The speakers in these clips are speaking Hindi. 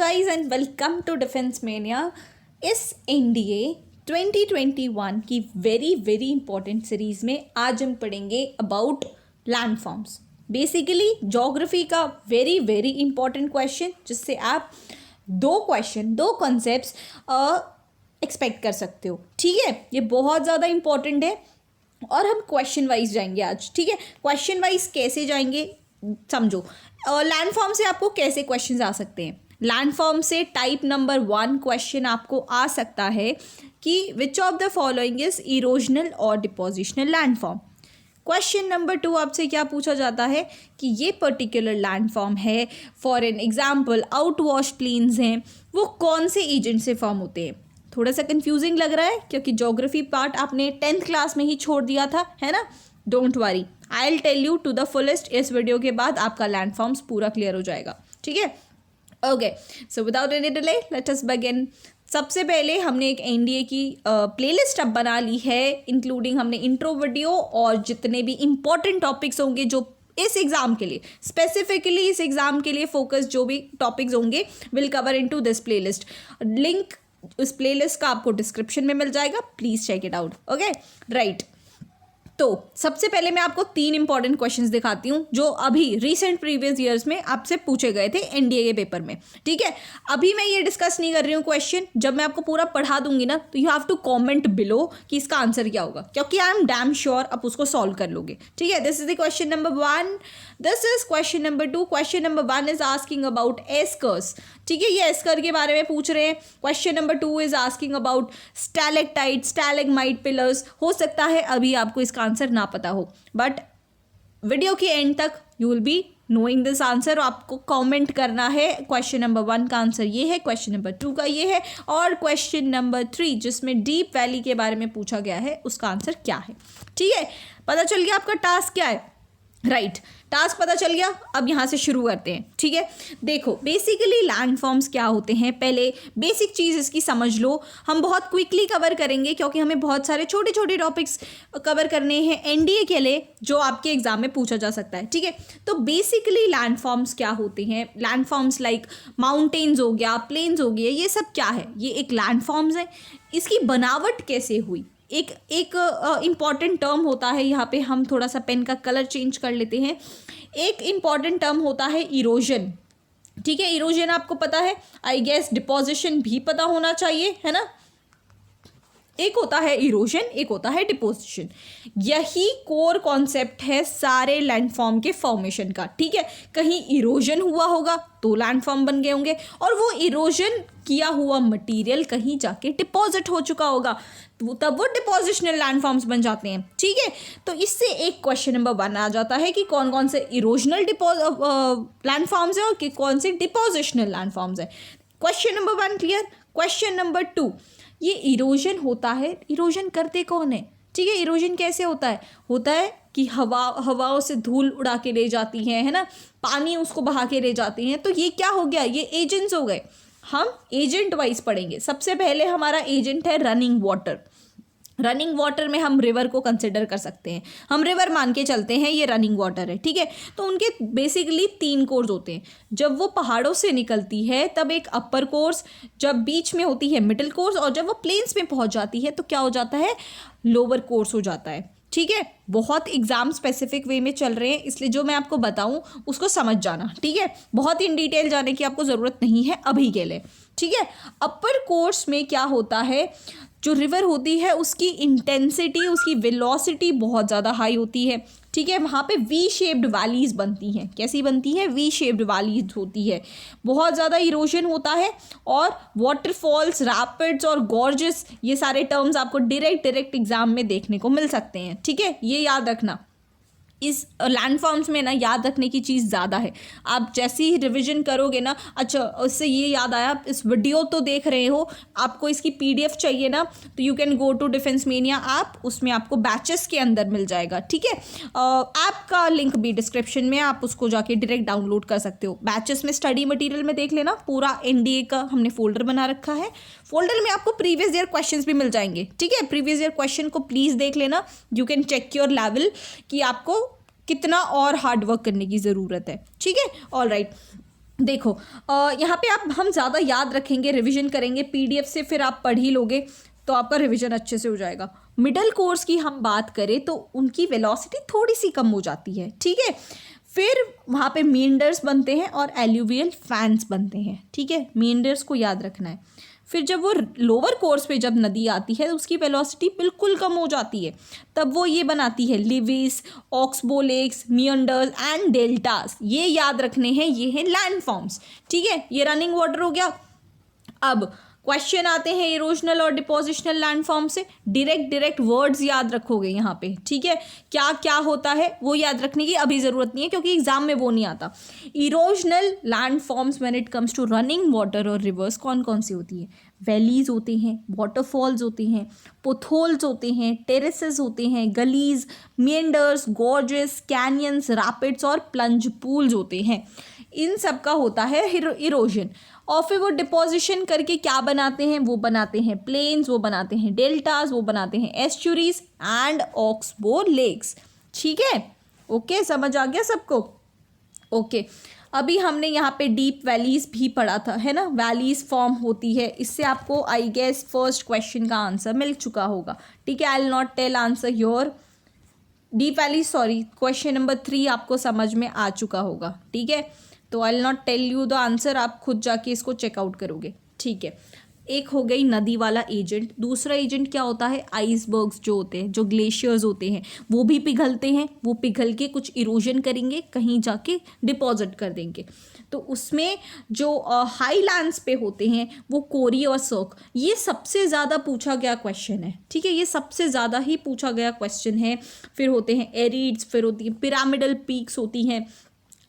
Guys and welcome to defence mania. इस एनडीए 2021 की वेरी इंपॉर्टेंट सीरीज में आज हम पढ़ेंगे about land forms. Basically geography का वेरी इंपॉर्टेंट क्वेश्चन जिससे आप दो कॉन्सेप्ट्स एक्सपेक्ट कर सकते हो। ठीक है, ये बहुत ज़्यादा इंपॉर्टेंट है और हम क्वेश्चन वाइज जाएंगे आज। ठीक है, क्वेश्चन वाइज कैसे जाएंगे समझो। लैंड फॉर्म से आपको कैसे क्वेश्चंस आ सकते हैं। लैंड फॉर्म से टाइप नंबर 1 क्वेश्चन आपको आ सकता है कि which of the following is erosional और depositional land form. Question number 2 आपसे क्या पूछा जाता है कि ये पर्टिकुलर लैंड फॉर्म है, for an example outwash plains हैं, वो कौन से एजेंट से फॉर्म होते हैं। थोड़ा सा कंफ्यूजिंग लग रहा है क्योंकि ज्योग्राफी पार्ट आपने 10th क्लास में ही छोड़ दिया था, है ना। Don't worry, I will tell you to the fullest. इस वीडियो के बाद आपका लैंड फॉर्म्स पूरा क्लियर हो जाएगा। ठीक है, okay, so without any delay let us begin. सबसे पहले हमने एक एनडीए की प्लेलिस्ट अब बना ली है, इंक्लूडिंग हमने इंट्रो वीडियो और जितने भी इंपॉर्टेंट टॉपिक्स होंगे जो इस एग्जाम के लिए, स्पेसिफिकली इस एग्जाम के लिए फोकस जो भी टॉपिक्स होंगे will cover into this playlist. Link उस प्लेलिस्ट का आपको डिस्क्रिप्शन में मिल जाएगा, please check it out. Okay right, तो सबसे पहले मैं आपको 3 इंपॉर्टेंट क्वेश्चंस दिखाती हूँ जो अभी रिसेंट प्रीवियस ईयर्स में आपसे पूछे गए थे एनडीए के पेपर में। ठीक है, अभी मैं ये डिस्कस नहीं कर रही हूँ क्वेश्चन, जब मैं आपको पूरा पढ़ा दूंगी ना तो you have to comment below कि इसका आंसर क्या होगा, क्योंकि आई एम डैम श्योर आप उसको सॉल्व कर लोगे। ठीक है, this is the question number 1, this is question number 2। Question number 1 is asking about eskers. ठीक है, ये एस्कर के बारे में पूछ रहे हैं। Question number 2 is asking about stalactite, stalagmite pillars. हो सकता है अभी आपको इसका आंसर ना पता हो, बट वीडियो के एंड तक you will be knowing this answer. आपको कमेंट करना है क्वेश्चन नंबर 1 का आंसर ये है, क्वेश्चन नंबर 2 का ये है, और क्वेश्चन नंबर 3 जिसमें डीप वैली के बारे में पूछा गया है उसका आंसर क्या है। ठीक है, पता चल गया आपका टास्क क्या है। राइट, टास्क पता चल गया। अब यहाँ से शुरू करते हैं। ठीक है, देखो बेसिकली लैंड फॉर्म्स क्या होते हैं, पहले बेसिक चीज़ इसकी समझ लो। हम बहुत क्विकली कवर करेंगे क्योंकि हमें बहुत सारे छोटे टॉपिक्स कवर करने हैं एनडीए के लिए जो आपके एग्जाम में पूछा जा सकता है। ठीक है, तो बेसिकली लैंड फॉर्म्स क्या होते हैं। लैंड फॉर्म्स लाइक माउंटेन्स हो गया, प्लेन्स हो गए, ये सब क्या है, ये एक लैंड फॉर्म्स है। इसकी बनावट कैसे हुई, एक इम्पॉर्टेंट टर्म होता है। यहाँ पे हम थोड़ा सा पेन का कलर चेंज कर लेते हैं। एक इम्पॉर्टेंट टर्म होता है इरोजन। ठीक है, इरोजन आपको पता है, आई गेस डिपोजिशन भी पता होना चाहिए, है ना। एक होता है इरोजन, एक होता है डिपोजिशन। यही कोर कॉन्सेप्ट है सारे लैंडफॉर्म के फॉर्मेशन का। ठीक है, कहीं इरोजन हुआ होगा तो लैंडफॉर्म बन गए होंगे, और वो इरोजन किया हुआ मटेरियल कहीं जाके डिपॉजिट हो चुका होगा, तो तब वो डिपोजिशनल लैंडफॉर्म्स बन जाते हैं। ठीक है, तो इससे एक क्वेश्चन नंबर 1 आ जाता है कि कौन कौन से इरोजनल लैंडफॉर्म्स है और कौन से डिपोजिशनल लैंडफॉर्म्स है। Question number 1 clear. Question number 2, ये इरोजन होता है, इरोजन करते कौन है। ठीक है, इरोजन कैसे होता है कि हवाओं से धूल उड़ा के ले जाती है ना, पानी उसको बहा के ले जाती हैं, तो ये क्या हो गया, ये एजेंट्स हो गए। हम एजेंट वाइज पढ़ेंगे। सबसे पहले हमारा एजेंट है रनिंग वाटर। रनिंग वाटर में हम रिवर को कंसिडर कर सकते हैं, हम रिवर मान के चलते हैं ये रनिंग वाटर है। ठीक है, तो उनके बेसिकली 3 कोर्स होते हैं। जब वो पहाड़ों से निकलती है तब एक अपर कोर्स, जब बीच में होती है मिडिल कोर्स, और जब वो प्लेन्स में पहुंच जाती है तो क्या हो जाता है, लोअर कोर्स हो जाता है। ठीक है, बहुत एग्जाम स्पेसिफिक वे में चल रहे हैं, इसलिए जो मैं आपको बताऊं उसको समझ जाना। ठीक है, बहुत इन डिटेल जाने की आपको ज़रूरत नहीं है अभी के लिए। ठीक है, अपर कोर्स में क्या होता है, जो रिवर होती है उसकी इंटेंसिटी, उसकी वेलोसिटी बहुत ज़्यादा हाई होती है। ठीक है, वहाँ पे वी शेप्ड वैलीज बनती हैं। कैसी बनती है, वी शेप्ड वैलीज होती है। बहुत ज़्यादा इरोजन होता है, और वाटरफॉल्स, रैपिड्स और गॉर्जेस, ये सारे टर्म्स आपको डायरेक्ट एग्जाम में देखने को मिल सकते हैं। ठीक है, ये याद रखना। इस लैंडफॉर्म्स में ना याद रखने की चीज़ ज़्यादा है। आप जैसे ही रिवीजन करोगे ना, अच्छा उससे ये याद आया, इस वीडियो तो देख रहे हो, आपको इसकी पीडीएफ चाहिए ना, तो you can go to defence mania app, उसमें आपको बैचेस के अंदर मिल जाएगा। ठीक है, ऐप का लिंक भी डिस्क्रिप्शन में, आप उसको जाके डायरेक्ट डाउनलोड कर सकते हो। बैचेस में स्टडी मटीरियल में देख लेना, पूरा एनडीए का हमने फोल्डर बना रखा है। फोल्डर में आपको प्रीवियस ईयर क्वेश्चंस भी मिल जाएंगे। ठीक है, प्रीवियस ईयर क्वेश्चन को प्लीज़ देख लेना, you can check your level कि आपको कितना और हार्ड वर्क करने की ज़रूरत है। ठीक है, ऑल राइट। देखो यहाँ पे आप हम ज़्यादा याद रखेंगे, रिवीजन करेंगे पीडीएफ से, फिर आप पढ़ ही लोगे तो आपका रिवीजन अच्छे से हो जाएगा। मिडल कोर्स की हम बात करें तो उनकी वेलोसिटी थोड़ी सी कम हो जाती है, ठीक है। फिर वहाँ पे मींडर्स बनते हैं और एल्यूवियल फैंस बनते हैं, ठीक है। मींडर्स को याद रखना है। फिर जब वो लोअर कोर्स पे जब नदी आती है उसकी वेलोसिटी बिल्कुल कम हो जाती है, तब वो ये बनाती है levees, oxbow lakes, meanders and deltas. ये याद रखने हैं, ये हैं लैंडफॉर्म्स, ठीक है। ये रनिंग वाटर हो गया। अब क्वेश्चन आते हैं इरोजनल और डिपोजिशनल लैंडफॉर्म से। डायरेक्ट वर्ड्स याद रखोगे यहाँ पे, ठीक है। क्या क्या होता है वो याद रखने की अभी ज़रूरत नहीं है क्योंकि एग्जाम में वो नहीं आता। Erosional landforms when it comes to running water और रिवर्स कौन कौन सी होती है? वैलीज होते हैं, वाटरफॉल्स होते हैं, पोथोल्स होते हैं, टेरेसेस होते हैं, गलीज, मेंडर्स, गॉर्जेस, कैनियंस, रैपिड्स और प्लंज पूल्स होते हैं। इन सब का होता है इरोजन। और फिर वो डिपोजिशन करके क्या बनाते हैं? वो बनाते हैं प्लेन्स, वो बनाते हैं डेल्टास, वो बनाते हैं एस्चुरीज एंड ऑक्सबो लेक्स, ठीक है। ओके, समझ आ गया सबको? ओके, अभी हमने यहाँ पे डीप वैलीज भी पढ़ा था, है ना। वैलीज फॉर्म होती है, इससे आपको आई गेस फर्स्ट क्वेश्चन का आंसर मिल चुका होगा, ठीक है। I will not tell answer your deep valleys, sorry, question number 3 आपको समझ में आ चुका होगा, ठीक है। तो I will not tell you the answer, आप खुद जाके इसको चेकआउट करोगे, ठीक है। एक हो गई नदी वाला एजेंट। दूसरा एजेंट क्या होता है? आइसबर्ग्स जो होते हैं, जो ग्लेशियर्स होते हैं, वो भी पिघलते हैं। वो पिघल के कुछ इरोजन करेंगे, कहीं जाके डिपॉजिट कर देंगे। तो उसमें जो हाई लैंड्स पे होते हैं वो कोरी और सर्क, ये सबसे ज़्यादा पूछा गया क्वेश्चन है, ठीक है। ये सबसे ज़्यादा ही पूछा गया क्वेश्चन है। फिर होते हैं एरिड्स, फिर होती है पिरामिडल पीक्स होती हैं,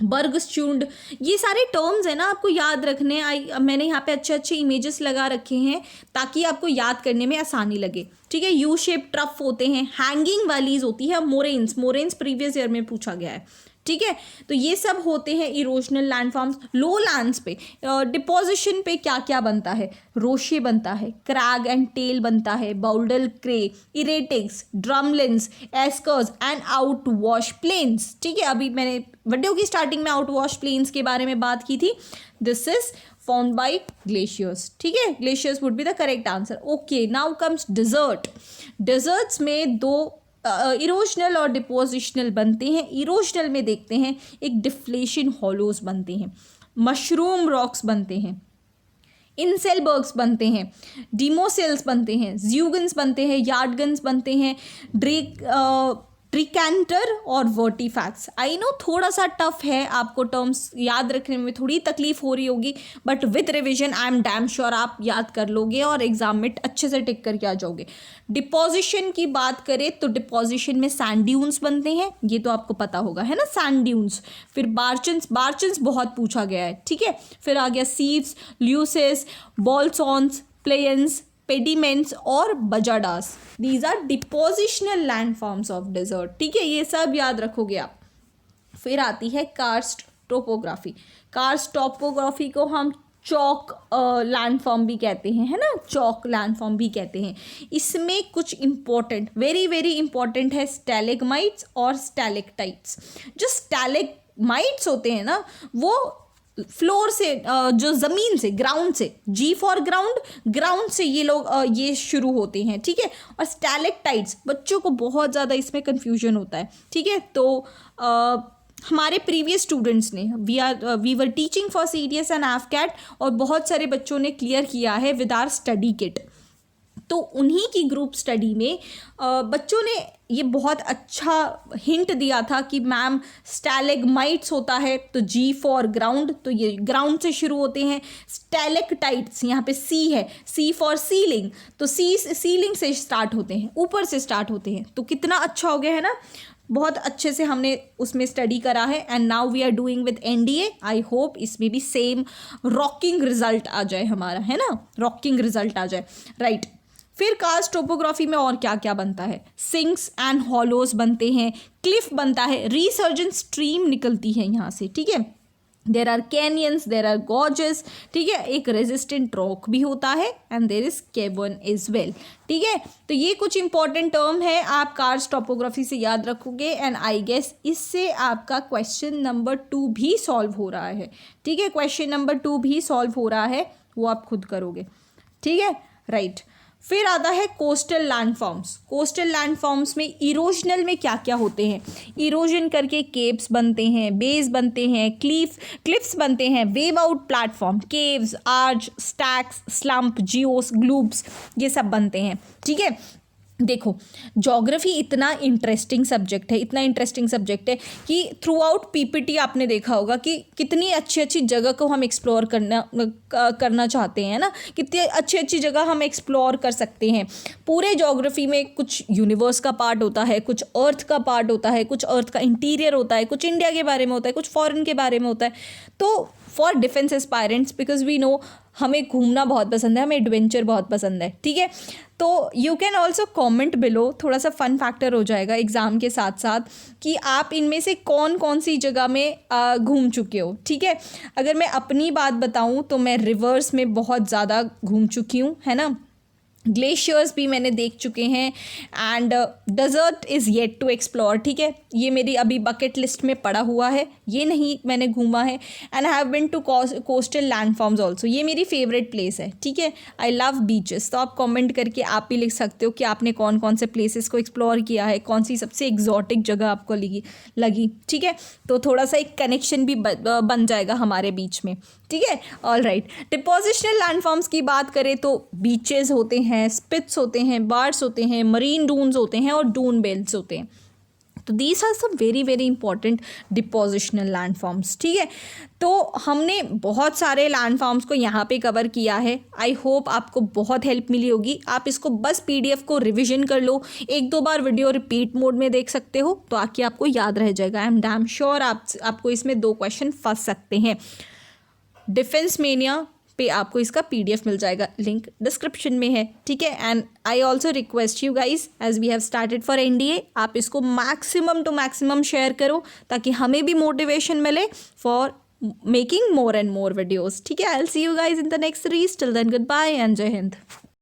बर्गस्ट्यूंड। ये सारे टर्म्स है ना, आपको याद रखने। मैंने यहाँ पे अच्छे अच्छे इमेजेस लगा रखे हैं ताकि आपको याद करने में आसानी लगे, ठीक है। यू शेप ट्रफ होते हैं, हैंगिंग वैलीज होती है, मोरेन्स प्रीवियस ईयर में पूछा गया है, ठीक है। तो ये सब होते हैं इरोजनल लैंडफॉर्म्स। लो लैंड्स पे डिपोजिशन पे क्या क्या बनता है? रोशे बनता है, क्रैग एंड टेल बनता है, boulder clay, erratics, drumlins, eskers and outwash plains, ठीक है। अभी मैंने वीडियो की स्टार्टिंग में आउट वॉश प्लेन्स के बारे में बात की थी। This is found by glaciers, ठीक है। Glaciers would be the correct answer. Okay, now comes desert. Deserts में दो इरोजनल और डिपोजिशनल बनते हैं। इरोजनल में देखते हैं एक डिफ्लेशन हॉलोज बनते हैं, मशरूम रॉक्स बनते हैं, इनसेलबर्ग्स बनते हैं, डिमोसेल्स बनते हैं, ज्यूगन्स बनते हैं, यार्डगन्स बनते हैं, ट्रिकेंटर और वर्टिफैक्स। आई नो थोड़ा सा टफ है, आपको टर्म्स याद रखने में थोड़ी तकलीफ हो रही होगी, but with revision I am damn sure आप याद कर लोगे और एग्जाम में अच्छे से टिक करके आ जाओगे। डिपोजिशन की बात करें तो डिपोजिशन में सैंड ड्यून्स बनते हैं, ये तो आपको पता होगा, है ना, सैंड ड्यून्स। फिर बार्चन्स बहुत पूछा गया है, ठीक है। फिर आ गया सीव्स, ल्यूसेस, बॉल्सॉन्स, प्लेयंस, पेडिमेंट्स और bajadas. These are depositional landforms of desert, ठीक है। ये सब याद रखोगे आप। फिर आती है कार्स्ट टोपोग्राफी। कार्स्ट टोपोग्राफी को हम चौक लैंडफॉर्म भी कहते हैं, है ना, चौक लैंडफॉर्म भी कहते हैं। इसमें कुछ इंपॉर्टेंट, वेरी वेरी इंपॉर्टेंट है स्टैलेग्माइट्स और स्टैलेक्टाइट्स। जो स्टैलेग्माइट्स होते हैं ना, वो फ्लोर से, जो ज़मीन से, ग्राउंड से, जी फॉर ग्राउंड से ये लोग ये शुरू होते हैं, ठीक है। और स्टैलेक्टाइट्स, बच्चों को बहुत ज़्यादा इसमें कन्फ्यूजन होता है, ठीक है। तो हमारे प्रीवियस स्टूडेंट्स ने, we were teaching for CDS and AFCAT, और बहुत सारे बच्चों ने क्लियर किया है विद आवर स्टडी किट। तो उन्हीं की ग्रुप स्टडी में बच्चों ने ये बहुत अच्छा हिंट दिया था कि मैम स्टैलेग्माइट्स होता है तो जी फॉर ग्राउंड, तो ये ग्राउंड से शुरू होते हैं। स्टैलेक्टाइट्स, यहाँ पे सी है, सी फॉर सीलिंग, तो सीलिंग से स्टार्ट होते हैं, ऊपर से स्टार्ट होते हैं। तो कितना अच्छा हो गया है ना, बहुत अच्छे से हमने उसमें स्टडी करा है। And now we are doing with NDA. I hope इसमें भी सेम रॉकिंग रिजल्ट आ जाए हमारा, है ना, रॉकिंग रिजल्ट आ जाए, राइट। फिर कार्स्ट टोपोग्राफी में और क्या क्या बनता है? सिंक्स एंड हॉलोज बनते हैं, क्लिफ बनता है, रिसर्जेंट स्ट्रीम निकलती है यहाँ से, ठीक है। There are canyons, there are gorges, ठीक है, एक रेजिस्टेंट रॉक भी होता है and there is cavern is well, ठीक है। तो ये कुछ इंपॉर्टेंट टर्म है, आप कार्स टोपोग्राफी से याद रखोगे एंड आई गेस इससे आपका क्वेश्चन नंबर 2 भी सॉल्व हो रहा है, ठीक है, क्वेश्चन नंबर 2 भी सॉल्व हो रहा है, वो आप खुद करोगे, ठीक है, राइट। फिर आता है कोस्टल लैंडफॉर्म्स। कोस्टल लैंडफॉर्म्स में इरोजनल में क्या क्या होते हैं, इरोजन करके केव्स बनते हैं, बेस बनते हैं, क्लिफ्स बनते हैं, wave out platform, caves, arch, stacks, slump, geos, gloups, ये सब बनते हैं, ठीक है। देखो ज्योग्राफी इतना इंटरेस्टिंग सब्जेक्ट है, इतना इंटरेस्टिंग सब्जेक्ट है कि थ्रू आउट पीपीटी आपने देखा होगा कि कितनी अच्छी अच्छी जगह को हम एक्सप्लोर करना चाहते हैं ना, कितनी अच्छी अच्छी जगह हम एक्सप्लोर कर सकते हैं। पूरे ज्योग्राफी में कुछ यूनिवर्स का पार्ट होता है, कुछ अर्थ का पार्ट होता है, कुछ अर्थ का इंटीरियर होता है, कुछ इंडिया के बारे में होता है, कुछ फॉरेन के बारे में होता है। तो for defence aspirants, because we know हमें घूमना बहुत पसंद है, हमें एडवेंचर बहुत पसंद है, ठीक है। तो you can also comment below, थोड़ा सा फन फैक्टर हो जाएगा एग्ज़ाम के साथ साथ कि आप इनमें से कौन कौन सी जगह में घूम चुके हो, ठीक है। अगर मैं अपनी बात बताऊं तो मैं रिवर्स में बहुत ज़्यादा घूम चुकी हूँ, है ना, ग्लेशियर्स भी मैंने देख चुके हैं and desert is yet to explore, ठीक है, ये मेरी अभी बकेट लिस्ट में पड़ा हुआ है, ये नहीं मैंने घूमा है। And I have been to coastal landforms also, ये मेरी फेवरेट प्लेस है, ठीक है। I love beaches. तो आप कमेंट करके आप भी लिख सकते हो कि आपने कौन कौन से प्लेसेस को एक्सप्लोर किया है, कौन सी सबसे एग्जॉटिक जगह आपको लगी, ठीक है। तो थोड़ा सा एक कनेक्शन भी बन जाएगा हमारे बीच में, ठीक है। ऑल राइट, डिपोजिशनल लैंडफॉर्म्स की बात करें तो बीचेस होते हैं, स्पिट्स होते हैं, बार्स होते हैं, मरीन डून्स होते हैं और डून बेल्ट्स होते हैं। तो दीज आर सब very very important depositional landforms, ठीक है। तो हमने बहुत सारे लैंडफॉर्म्स को यहाँ पे कवर किया है। आई होप आपको बहुत हेल्प मिली होगी। आप इसको बस पीडीएफ को रिविजन कर लो, 1-2 बार वीडियो रिपीट मोड में देख सकते हो तो आके आपको याद रह जाएगा। आई एम डैम श्योर आपको इसमें 2 क्वेश्चन फंस सकते हैं। डिफेंस मेनिया पे आपको इसका पीडीएफ मिल जाएगा, लिंक डिस्क्रिप्शन में है, ठीक है। And I also request you guys, as we have started for NDA, आप इसको मैक्सिमम टू मैक्सिमम शेयर करो ताकि हमें भी मोटिवेशन मिले for making more and more videos, ठीक है। I will see you guys in the next series, till then good bye एंड जय हिंद।